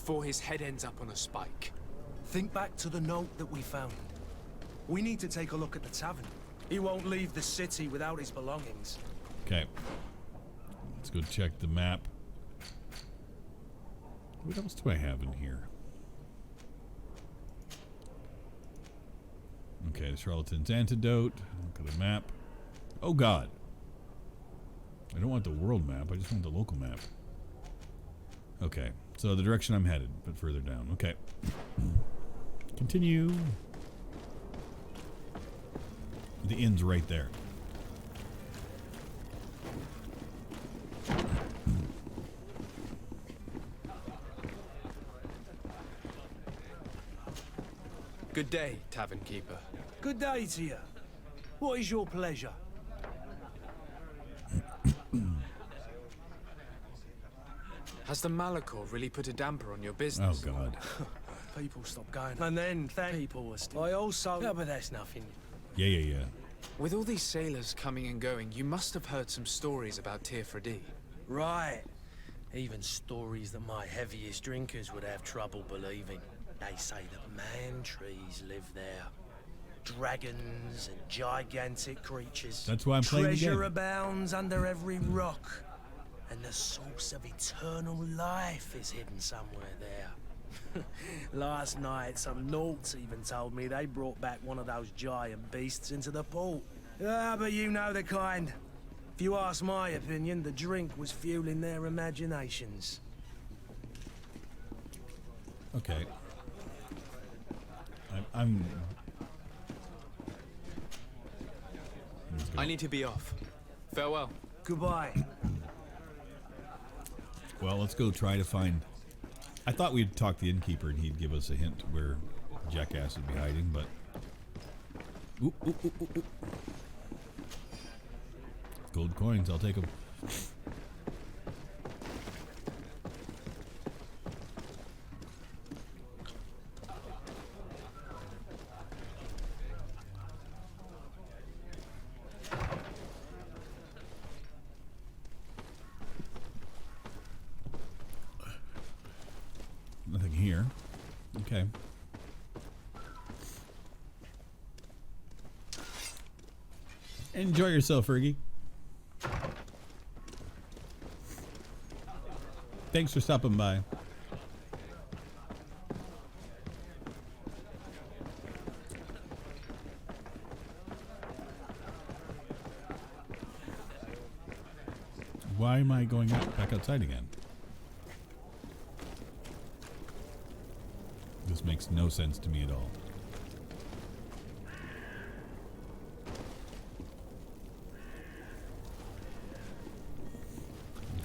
before his head ends up on a spike. Think back to the note that we found. We need to take a look at the tavern. He won't leave the city without his belongings. Okay. Let's go check the map. What else do I have in here? Okay, the charlatan's antidote. Look at the map. Oh god. I don't want the world map, I just want the local map. Okay, so the direction I'm headed, but further down. Okay. Continue. The inn's right there. Good day, tavern keeper. Good day to you. What is your pleasure? Has the Malachor really put a damper on your business? Oh god. People stop going. And then people were still. I also. Yeah, but that's nothing. Yeah. With all these sailors coming and going, you must have heard some stories about Tirfredi. Right. Even stories that my heaviest drinkers would have trouble believing. They say that man-trees live there. Dragons and gigantic creatures. That's why I'm playing the game. Treasure abounds under every rock. And the source of eternal life is hidden somewhere there. Last night, some Nauts even told me they brought back one of those giant beasts into the port. Ah, but you know the kind. If you ask my opinion, the drink was fueling their imaginations. Okay. I'm I need to be off. Farewell. Goodbye. Well, let's go try to find... I thought we'd talk to the innkeeper and he'd give us a hint where Jackass would be hiding, but... Ooh. Gold coins, I'll take them. Nothing here. Okay. Enjoy yourself, Fergie. Thanks for stopping by. Why am I going back outside again? This makes no sense to me at all.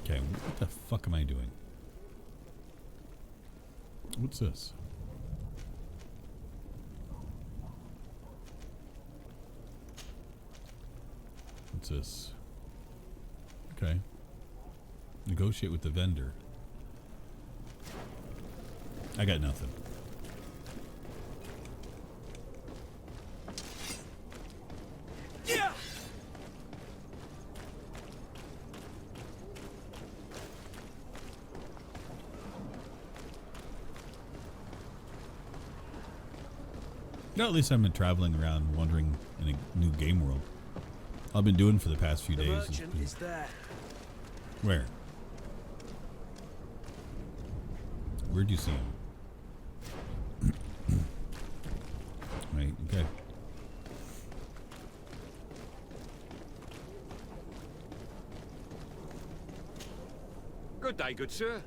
Okay, what the fuck am I doing? What's this? What's this? Okay. Negotiate with the vendor. I got nothing. Yeah. No, at least I've been traveling around, wandering in a new game world. All I've been doing for the past few days. The merchant is there. Where? Where'd you see him? Right, okay. Good day, good sir.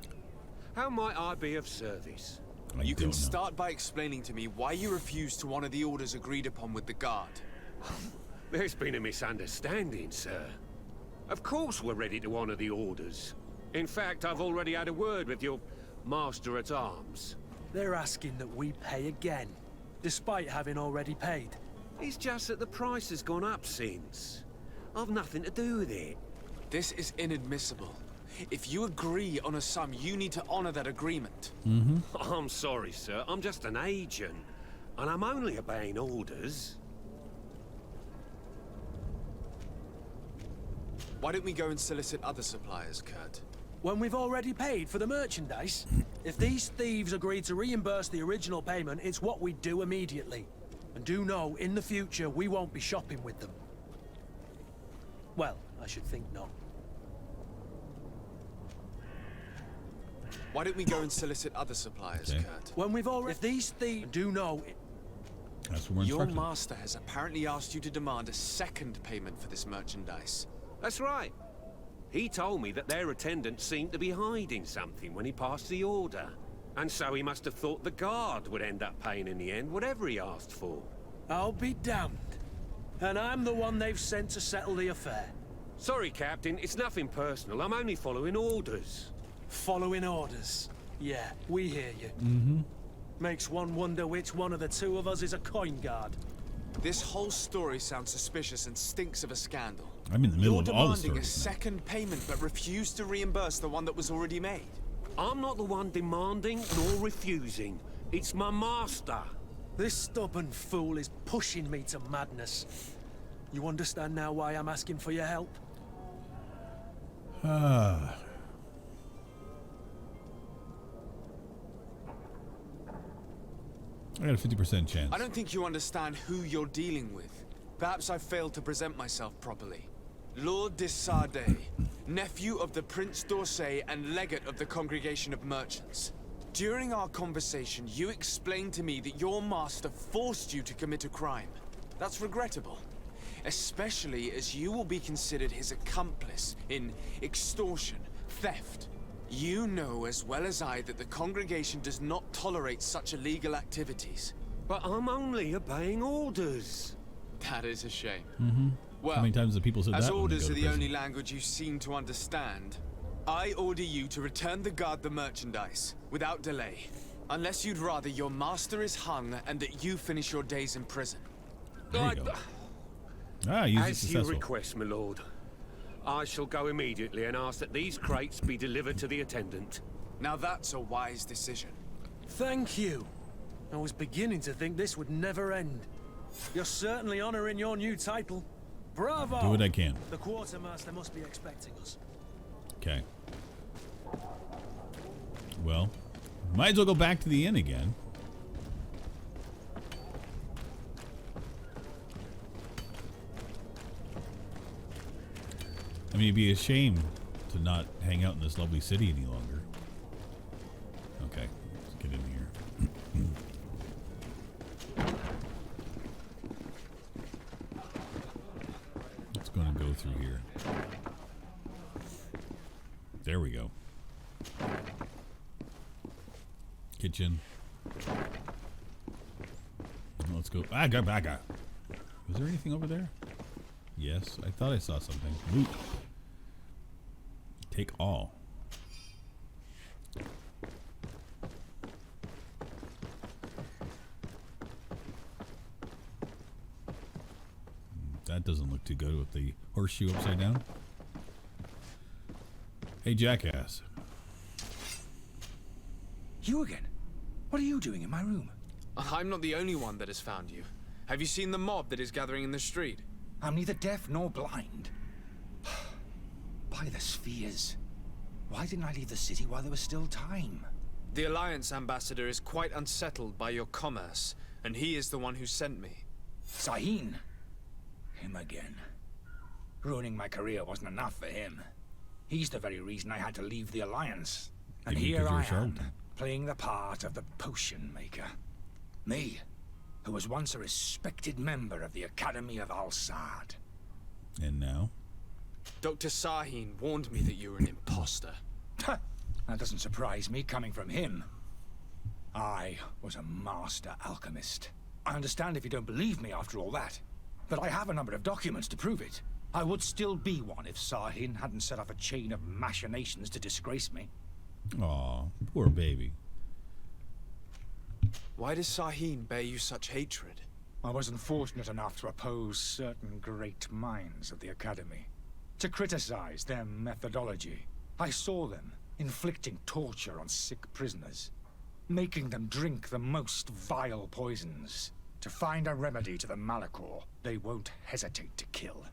How might I be of service? You can don't know. start by explaining to me why you refused to honor the orders agreed upon with the guard. There's been a misunderstanding, sir. Of course we're ready to honor the orders. In fact, I've already had a word with your master-at-arms. They're asking that we pay again, despite having already paid. It's just that the price has gone up since. I've nothing to do with it. This is inadmissible. If you agree on a sum, you need to honor that agreement. I'm sorry, sir. I'm just an agent. And I'm only obeying orders. Why don't we go and solicit other suppliers, Kurt? When we've already paid for the merchandise? If these thieves agree to reimburse the original payment, it's what we do immediately. And do know, in the future, we won't be shopping with them. Well, I should think not. Why don't we go and solicit other suppliers, Okay. Kurt? When we've already... If these thieves do know... That's what we're Your instructed. master has apparently asked you to demand a second payment for this merchandise. That's right. He told me that their attendant seemed to be hiding something when he passed the order. And so he must have thought the guard would end up paying in the end, whatever he asked for. I'll be damned. And I'm the one they've sent to settle the affair. Sorry, Captain, it's nothing personal. I'm only following orders. Following orders. Yeah, we hear you. Mm-hmm. Makes one wonder which one of the two of us is a coin guard. This whole story sounds suspicious and stinks of a scandal. I'm in the middle You're of all the demanding a stories now. second payment but refuse to reimburse the one that was already made. I'm not the one demanding nor refusing. It's my master. This stubborn fool is pushing me to madness. You understand now why I'm asking for your help? I got a 50% chance. I don't think you understand who you're dealing with. Perhaps I failed to present myself properly. Lord de Sardet, nephew of the Prince d'Orsay and legate of the Congregation of Merchants. During our conversation, you explained to me that your master forced you to commit a crime. That's regrettable, especially as you will be considered his accomplice in extortion, theft. You know as well as I that the Congregation does not tolerate such illegal activities. But I'm only obeying orders. That is a shame. Mm-hmm. Well, how many times have people said as that when they orders go are to the prison? only language you seem to understand, I order you to return the guard the merchandise, without delay. Unless you'd rather your master is hung and that you finish your days in prison. There you go. Use it As you successful. request, my lord. I shall go immediately and ask that these crates be delivered to the attendant. Now that's a wise decision. Thank you. I was beginning to think this would never end. You're certainly honoring your new title. Bravo! Do what I can. The quartermaster must be expecting us. Okay. Well, might as well go back to the inn again. I mean, it'd be a shame to not hang out in this lovely city any longer. Okay, let's get in here. It's going to go through here. There we go. Kitchen. Let's go. Aga. Was there anything over there? Yes, I thought I saw something. Loot. Take all. That doesn't look too good with the horseshoe upside down. Hey, jackass. You again? What are you doing in my room? I'm not the only one that has found you. Have you seen the mob that is gathering in the street? I'm neither deaf nor blind. By the spheres. Why didn't I leave the city while there was still time? The Alliance ambassador is quite unsettled by your commerce, and he is the one who sent me. Sahin. Him again. Ruining my career wasn't enough for him. He's the very reason I had to leave the Alliance. And Maybe here because you're a I am, charlatan. playing the part of the potion maker. Me, who was once a respected member of the Academy of Al-Sad. And now? Dr. Sahin warned me that you were an imposter. That doesn't surprise me coming from him. I was a master alchemist. I understand if you don't believe me after all that, but I have a number of documents to prove it. I would still be one if Sahin hadn't set off a chain of machinations to disgrace me. Aw, poor baby. Why does Sahin bear you such hatred? I wasn't fortunate enough to oppose certain great minds of the Academy, to criticize their methodology. I saw them inflicting torture on sick prisoners, making them drink the most vile poisons. To find a remedy to the Malachor, they won't hesitate to kill.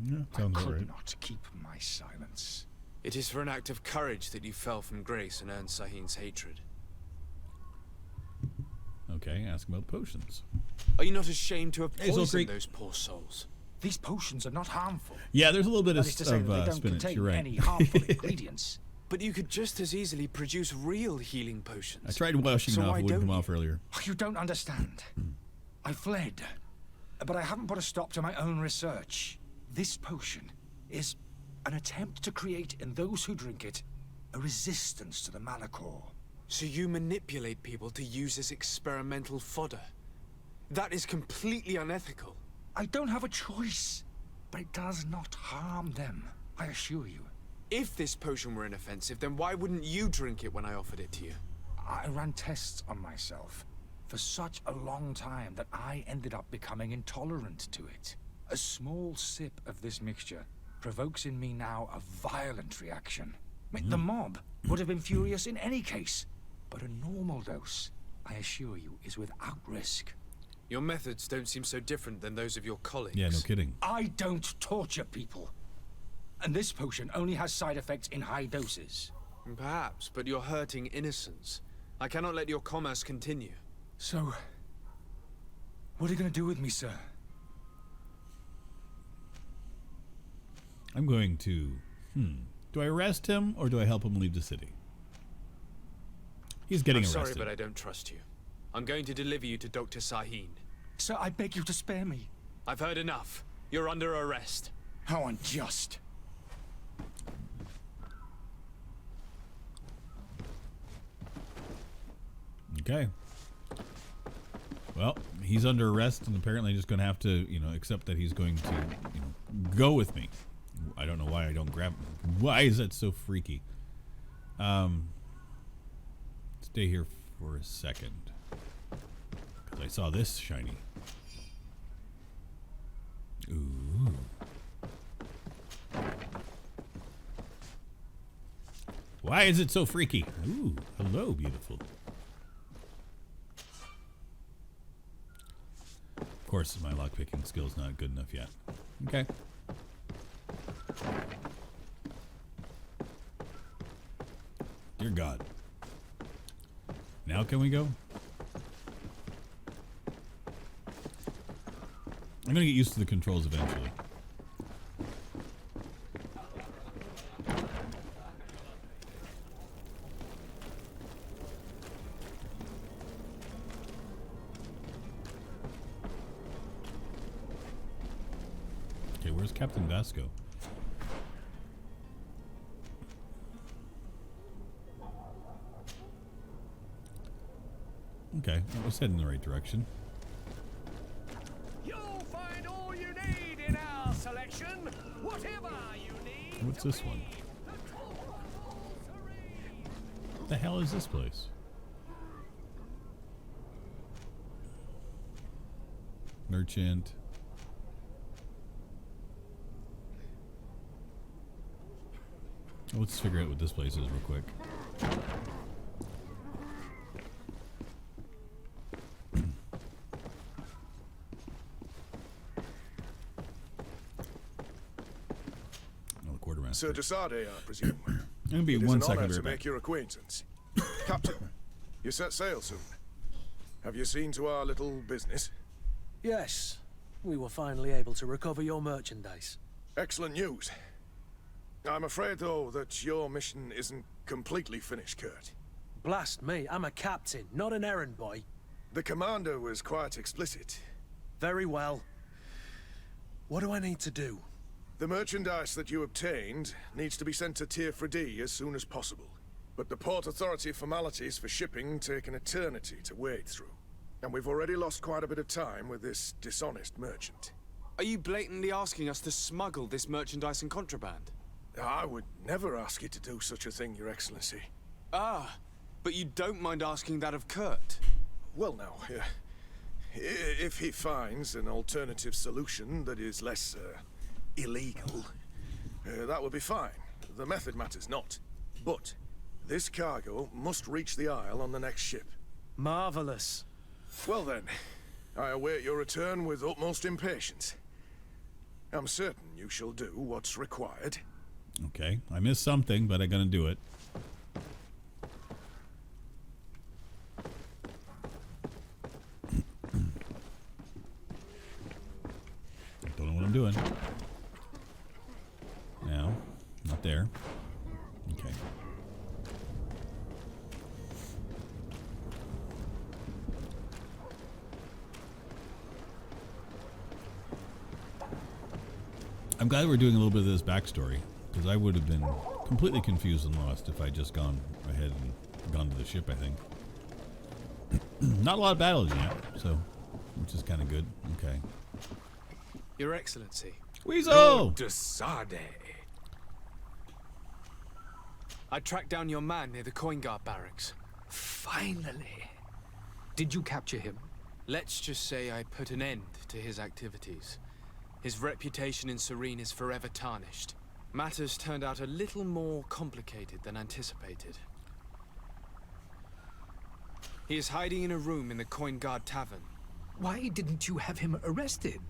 Yeah, I sounds could alright. not keep my silence. It is for an act of courage that you fell from grace and earned Sahin's hatred. Okay, ask him about potions. Are you not ashamed to have Hazel poisoned Creek. those poor souls? These potions are not harmful. Yeah, there's a little bit That of, is to say that they don't spinach. contain You're right. any harmful ingredients. But you could just as easily produce real healing potions. I tried washing So it off. why It wouldn't don't come you? off earlier. You don't understand. I fled, but I haven't put a stop to my own research. This potion is an attempt to create in those who drink it a resistance to the Malachor. So you manipulate people to use as experimental fodder. That is completely unethical. I don't have a choice, but it does not harm them, I assure you. If this potion were inoffensive, then why wouldn't you drink it when I offered it to you? I ran tests on myself for such a long time that I ended up becoming intolerant to it. A small sip of this mixture provokes in me now a violent reaction. I mean, the mob would have been furious in any case, but a normal dose, I assure you, is without risk. Your methods don't seem so different than those of your colleagues. Yeah, no kidding. I don't torture people. And this potion only has side effects in high doses. Perhaps, but you're hurting innocents. I cannot let your commerce continue. So, what are you going to do with me, sir? I'm going to... Do I arrest him, or do I help him leave the city? He's getting I'm arrested. sorry, but I don't trust you. I'm going to deliver you to Dr. Sahin. Sir, I beg you to spare me. I've heard enough. You're under arrest. How unjust. Okay. Well, he's under arrest and apparently just going to have to, accept that he's going to, go with me. I don't know why I don't grab him. Why is that so freaky? Stay here for a second. Because I saw this shiny. Ooh. Why is it so freaky? Ooh, hello, beautiful. Of course, my lockpicking skill's not good enough yet. Okay. Dear God. Now can we go? I'm gonna get used to the controls eventually. Okay, where's Captain Vasco? Okay, well, let's head in the right direction. You'll find all you need in our selection, whatever you need. What's this one? What the hell is this place? Merchant. Let's figure out what this place is real quick. Oh, the quartermaster. Sir Desade, I presume. I'm gonna be It is 1 an second. honor Right to back. make your acquaintance. Captain, you set sail soon. Have you seen to our little business? Yes, we were finally able to recover your merchandise. Excellent news. I'm afraid, though, that your mission isn't completely finished, Kurt. Blast me, I'm a captain, not an errand boy. The commander was quite explicit. Very well. What do I need to do? The merchandise that you obtained needs to be sent to Tier 4D as soon as possible. But the Port Authority formalities for shipping take an eternity to wade through. And we've already lost quite a bit of time with this dishonest merchant. Are you blatantly asking us to smuggle this merchandise and contraband? I would never ask you to do such a thing, Your Excellency. Ah, but you don't mind asking that of Kurt? Well, now, if he finds an alternative solution that is less, illegal, that would be fine. The method matters not. But this cargo must reach the Isle on the next ship. Marvelous. Well then, I await your return with utmost impatience. I'm certain you shall do what's required. Okay, I missed something, but I'm gonna do it. Don't know what I'm doing. No, not there. Okay. I'm glad we're doing a little bit of this backstory, because I would have been completely confused and lost if I'd just gone ahead and gone to the ship, I think. Not a lot of battles yet, so, which is kind of good. Okay. Your Excellency. Weasel! De Sade. I tracked down your man near the coin guard barracks. Finally. Did you capture him? Let's just say I put an end to his activities. His reputation in Serene is forever tarnished. Matters turned out a little more complicated than anticipated. He is hiding in a room in the Coin Guard Tavern. Why didn't you have him arrested?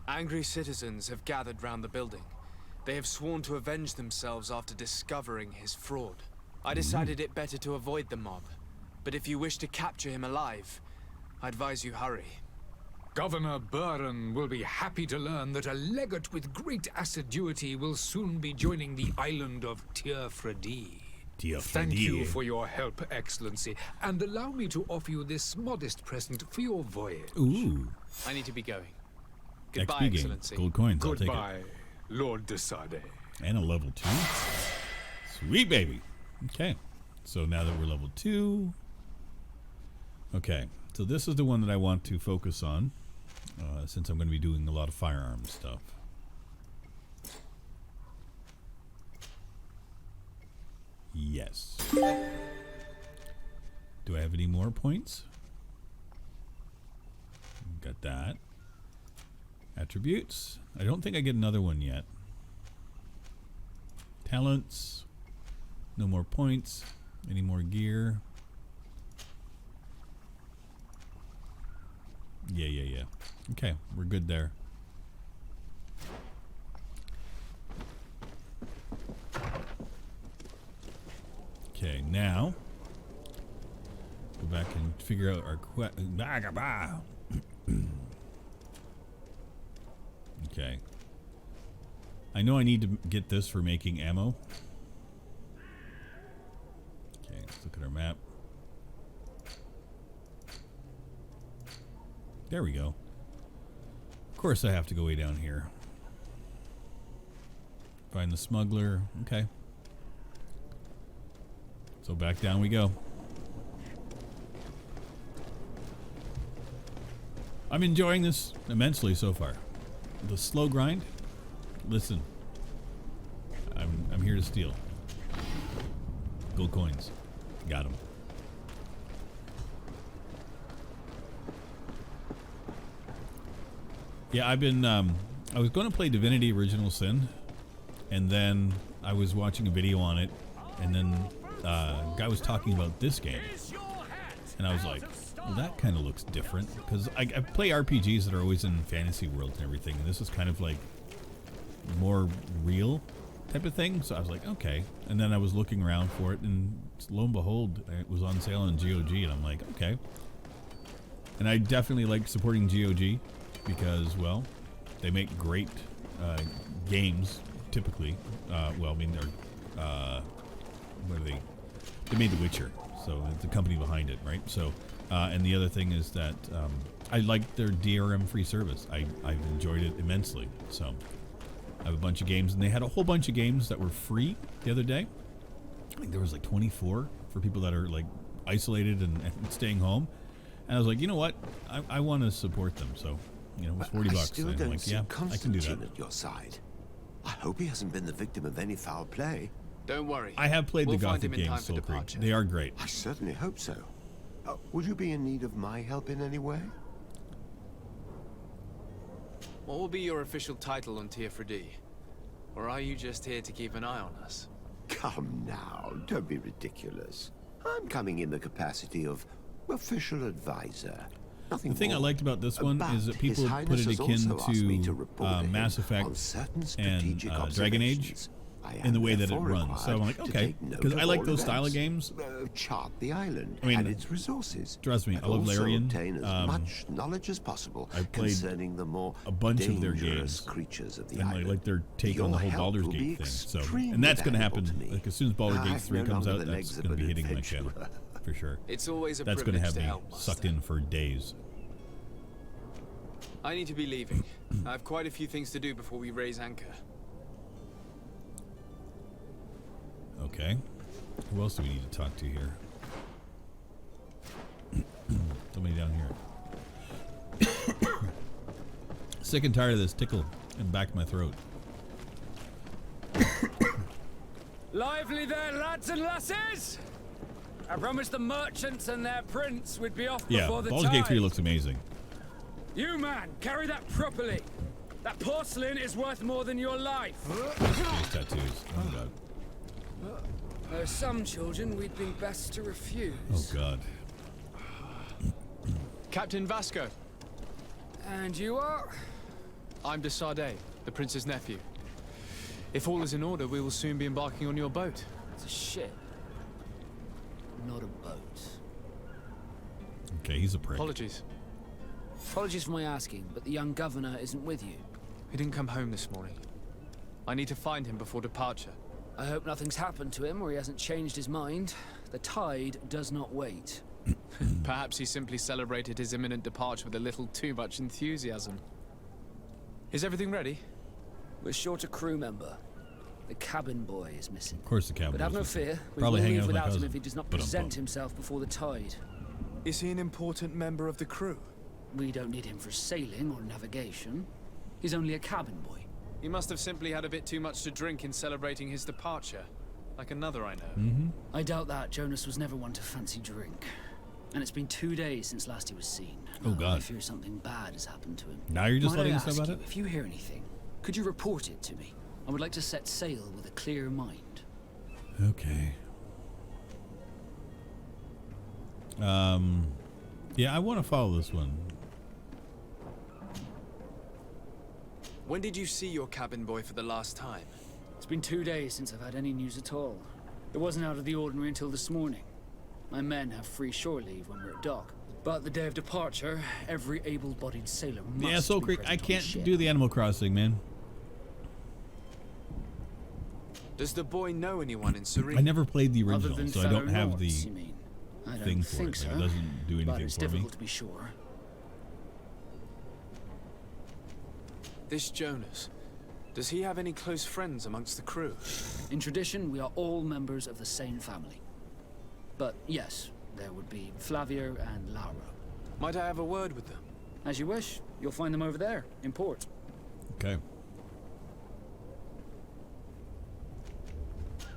Angry citizens have gathered round the building. They have sworn to avenge themselves after discovering his fraud. I decided it better to avoid the mob. But if you wish to capture him alive, I advise you hurry. Governor Buren will be happy to learn that a legate with great assiduity will soon be joining the island of Tierfredi. Thank you for your help, Excellency, and allow me to offer you this modest present for your voyage. Ooh. I need to be going. Goodbye, XP game. Excellency. Gold coins, I'll take it. Goodbye, Lord de Sade. And a level 2. Sweet baby. Okay. So now that we're level 2. Okay. So this is the one that I want to focus on. Since I'm going to be doing a lot of firearms stuff. Yes. Do I have any more points? Got that. Attributes. I don't think I get another one yet. Talents. No more points. Any more gear? Yeah. Okay, we're good there. Okay, now go back and figure out our Okay. I know I need to get this for making ammo. Okay, let's look at our map. There we go. Of course I have to go way down here. Find the smuggler. Okay. So back down we go. I'm enjoying this immensely so far. The slow grind. Listen. I'm here to steal. Gold coins. Got them. Yeah, I've been, I was going to play Divinity Original Sin, and then I was watching a video on it, and then a guy was talking about this game, and I was like, well, that kind of looks different, because I play RPGs that are always in fantasy worlds and everything, and this is kind of like more real type of thing, so I was like, okay, and then I was looking around for it, and lo and behold, it was on sale on GOG, and I'm like, okay, and I definitely like supporting GOG, because, well, they make great games, typically. Well, I mean, they're, what are they? They made The Witcher, so it's the company behind it, right? So, and the other thing is that I like their DRM-free service. I've enjoyed it immensely. So, I have a bunch of games, and they had a whole bunch of games that were free the other day. I think there was like 24 for people that are like isolated and staying home. And I was like, you know what? I want to support them, so... You know, it was $40. I still and don't I'm like, see yeah, I can do Constantine that. at your side. I hope he hasn't been the victim of any foul play. Don't worry. I have played We'll the find Gothic him in time games, for Soul Creek. departure. They are great. I certainly hope so. Would you be in need of my help in any way? What will be your official title on Tierfredi? Or are you just here to keep an eye on us? Come now, don't be ridiculous. I'm coming in the capacity of official advisor. Nothing The thing I more. liked about this one But is that His people put Highness it has akin also asked me to report him Mass Effect on certain and strategic Dragon Age, observations. in the way that it runs. So I'm like, okay, because I like those style of games. Chart the island I mean, and its resources. Trust me, and I love also Larian. obtain as much knowledge as possible I've played concerning the more a bunch of their dangerous games, creatures of the and island. I like their take on the whole Baldur's Gate thing. So, and that's going to happen. Like as soon as Baldur's Gate 3 comes out, that's going to be hitting my channel for sure. It's always a That's going to privilege have me help, sucked Master. in for days. I need to be leaving. I have quite a few things to do before we raise anchor. Okay. Who else do we need to talk to here? Somebody down here. Sick and tired of this tickle in the back of my throat. Lively there, lads and lasses! I promised the merchants and their prince we'd be off Yeah, before the Baldur's Gate tide. 3 looks amazing. You, man, carry that properly. That porcelain is worth more than your life. Face tattoos. Oh god. There are some children we'd be best to refuse. Oh god. Captain Vasco. And you are? I'm de Sardet, the prince's nephew. If all is in order, we will soon be embarking on your boat. It's a ship, not a boat. Okay, he's a prick. Apologies. Apologies for my asking, but the young governor isn't with you. He didn't come home this morning. I need to find him before departure. I hope nothing's happened to him or he hasn't changed his mind. The tide does not wait. Perhaps he simply celebrated his imminent departure with a little too much enthusiasm. Is everything ready? We're short a crew member. The cabin boy is missing. Of course the cabin But have boy's no missing. fear, we Probably will hanging leave out with my without him cousin. if he does not But I'm present bummed. himself before the tide. Is he an important member of the crew? We don't need him for sailing or navigation. He's only a cabin boy. He must have simply had a bit too much to drink in celebrating his departure. Like another I know. I doubt that. Jonas was never one to fancy drink. And it's been 2 days since last he was seen. Oh, Now God. I fear something bad has happened to him. Now you're just Might letting I us know ask about you, it? if you hear anything, could you report it to me? I would like to set sail with a clear mind. Okay. Yeah, I want to follow this one. When did you see your cabin boy for the last time? It's been 2 days since I've had any news at all. It wasn't out of the ordinary until this morning. My men have free shore leave when we're at dock. But the day of departure, every able-bodied sailor must Yeah, Soul be Creek, I present on the can't ship. do the Animal Crossing, man. Does the boy know anyone in Serene? I never played the Other original, than so I don't fellow have Nords, the you mean? I don't thing for think it. so. Like, it doesn't do But anything it's for me. difficult to be sure. This Jonas, does he have any close friends amongst the crew? In tradition, we are all members of the same family. But yes, there would be Flavio and Laura. Might I have a word with them? As you wish, you'll find them over there, in port. Okay.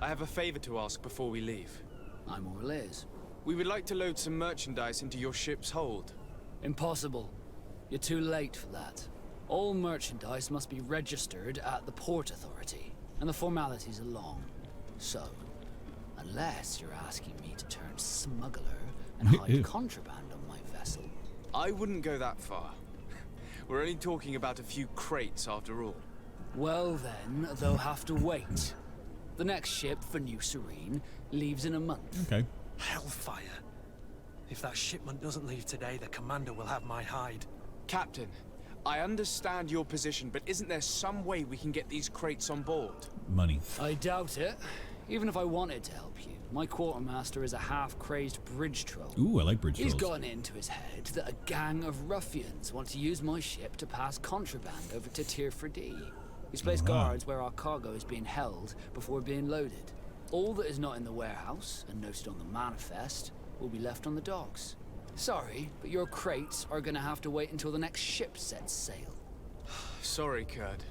I have a favor to ask before we leave. I'm Orlez. We would like to load some merchandise into your ship's hold. Impossible. You're too late for that. All merchandise must be registered at the Port Authority, and the formalities are long. So, unless you're asking me to turn smuggler and hide contraband on my vessel. I wouldn't go that far. We're only talking about a few crates after all. Well then, they'll have to wait. The next ship for New Serene leaves in a month. Okay. Hellfire. If that shipment doesn't leave today, the commander will have my hide. Captain, I understand your position, but isn't there some way we can get these crates on board? Money. I doubt it. Even if I wanted to help you, my quartermaster is a half-crazed bridge troll. Ooh, I like bridge He's trolls. gotten into his head that a gang of ruffians want to use my ship to pass contraband over to Tirfredi. He's placed guards where our cargo is being held before being loaded. All that is not in the warehouse and noted on the manifest will be left on the docks. Sorry, but your crates are gonna have to wait until the next ship sets sail. Sorry, Kurd.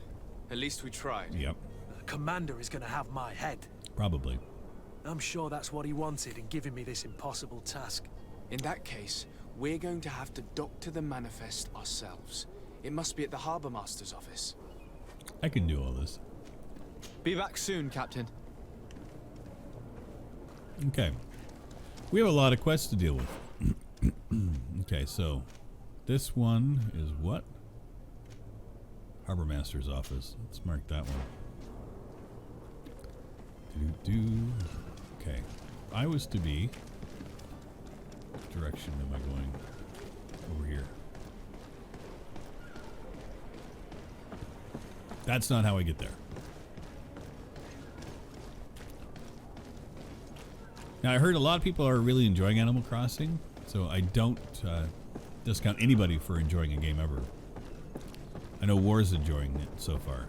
At least we tried. Yep. The commander is gonna have my head. Probably. I'm sure that's what he wanted in giving me this impossible task. In that case, we're going to have to doctor the manifest ourselves. It must be at the Harbour Master's office. I can do all this. Be back soon, Captain. Okay. We have a lot of quests to deal with. Okay, so this one is what? Harbor Master's office. Let's mark that one. Okay. I was to be... What direction am I going? Over here. That's not how I get there. Now, I heard a lot of people are really enjoying Animal Crossing, so I don't discount anybody for enjoying a game ever. I know War's enjoying it so far.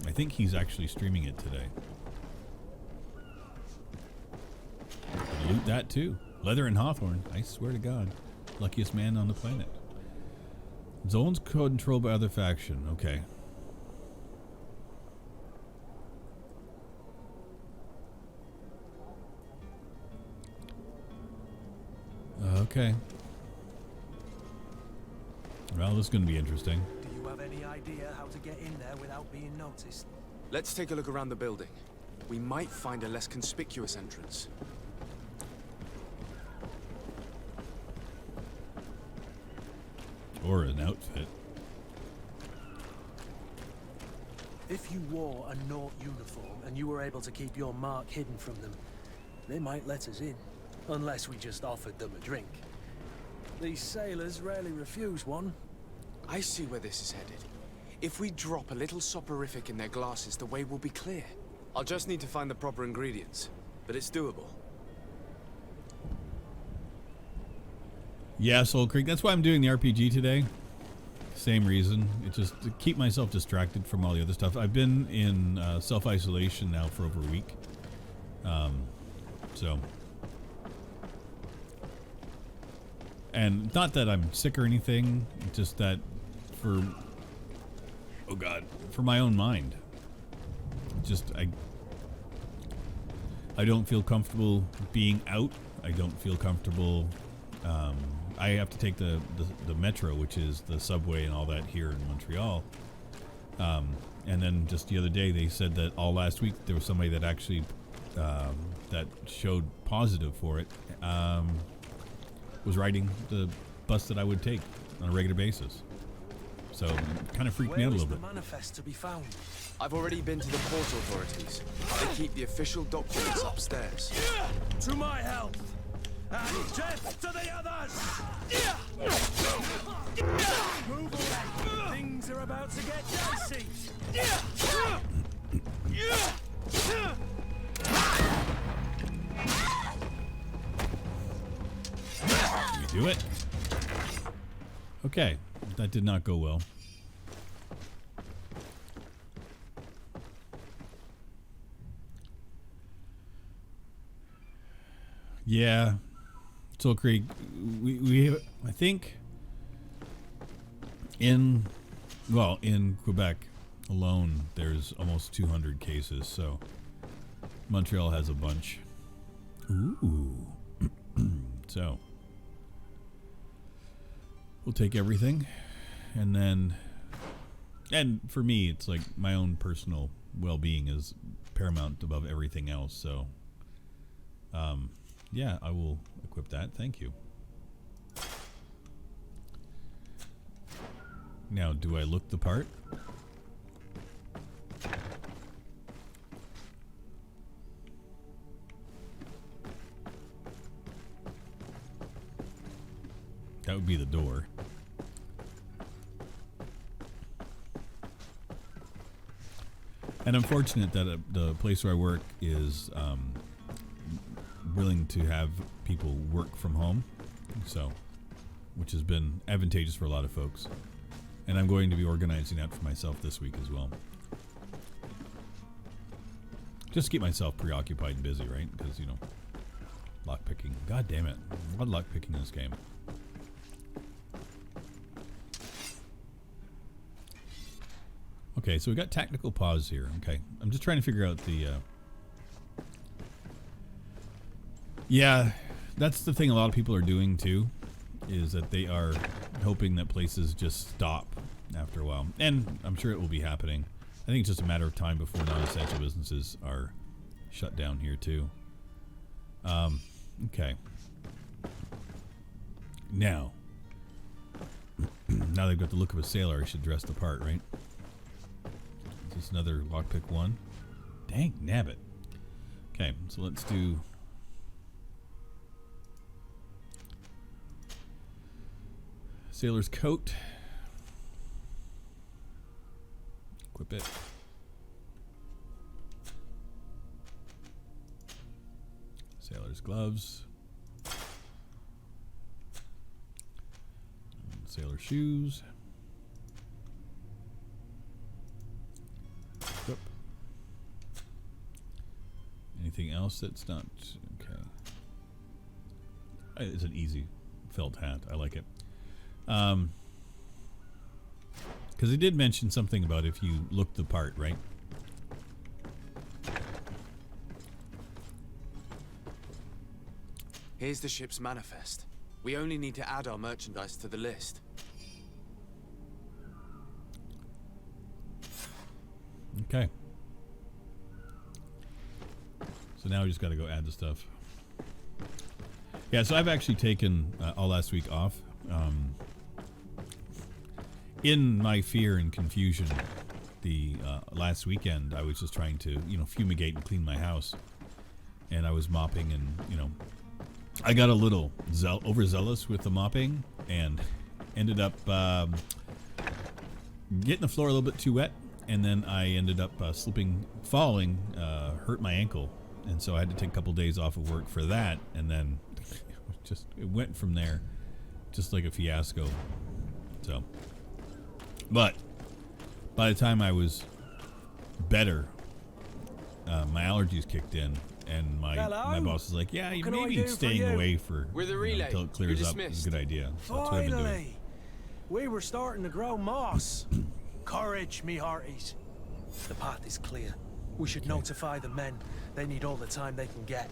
I think he's actually streaming it today. Loot that too. Leather and Hawthorne. I swear to God. Luckiest man on the planet. Zones controlled by other faction. Okay. Okay. Well, this is going to be interesting. Do you have any idea how to get in there without being noticed? Let's take a look around the building. We might find a less conspicuous entrance. Or an outfit. If you wore a Naught uniform and you were able to keep your mark hidden from them, they might let us in. Unless we just offered them a drink. These sailors rarely refuse one. I see where this is headed. If we drop a little soporific in their glasses, the way will be clear. I'll just need to find the proper ingredients, but it's doable. Yeah, Soul Creek. That's why I'm doing the RPG today. Same reason. It's just to keep myself distracted from all the other stuff. I've been in self-isolation now for over a week. So... And not that I'm sick or anything, just that for, oh God, for my own mind. Just, I don't feel comfortable being out. I don't feel comfortable. I have to take the metro, which is the subway and all that here in Montreal. And then just the other day, they said that all last week there was somebody that actually, that showed positive for it. Was riding the bus that I would take on a regular basis. So it kind of freaked me out a little bit. Where is the manifest to be found? I've already been to the port authorities. They keep the official documents upstairs. To my health! And death to the others! Move away! Things are about to get dicey! Do it. Okay, that did not go well. Yeah, Soul Creek. We I think in Quebec alone, there's almost 200 cases. So Montreal has a bunch. Ooh. So we'll take everything, and for me, it's like my own personal well-being is paramount above everything else. So, yeah, I will equip that. Thank you. Now, do I look the part? That would be the door. And I'm fortunate that the place where I work is willing to have people work from home, so which has been advantageous for a lot of folks. And I'm going to be organizing that for myself this week as well. Just to keep myself preoccupied and busy, right? Because, you know, lockpicking. God damn it. A lot of lockpicking in this game. Okay, so we got tactical pause here. Okay, I'm just trying to figure out the... Yeah, that's the thing a lot of people are doing too, is that they are hoping that places just stop after a while. And I'm sure it will be happening. I think it's just a matter of time before non-essential businesses are shut down here too. Okay. Now they've got the look of a sailor, I should dress the part, right? Is this another lockpick one? Dang, nabbit. Okay, so let's do sailor's coat. Equip it. Sailor's gloves. And sailor shoes. Equip. Anything else that's not okay? It's an easy felt hat. I like it. Because he did mention something about if you look the part, right? Here's the ship's manifest. We only need to add our merchandise to the list. Okay. So now we just got to go add the stuff. Yeah, so I've actually taken all last week off. In my fear and confusion, the last weekend I was just trying to, fumigate and clean my house, and I was mopping, and I got a little overzealous with the mopping and ended up getting the floor a little bit too wet, and then I ended up falling, hurt my ankle, and so I had to take a couple days off of work for that, and then it went from there, just like a fiasco. So. But by the time I was better, my allergies kicked in, and my boss was like, "Yeah, you maybe staying away for until it clears up is a good idea." So that's what I've been doing. We were starting to grow moss. Courage, me hearties. The path is clear. We should notify the men. They need all the time they can get.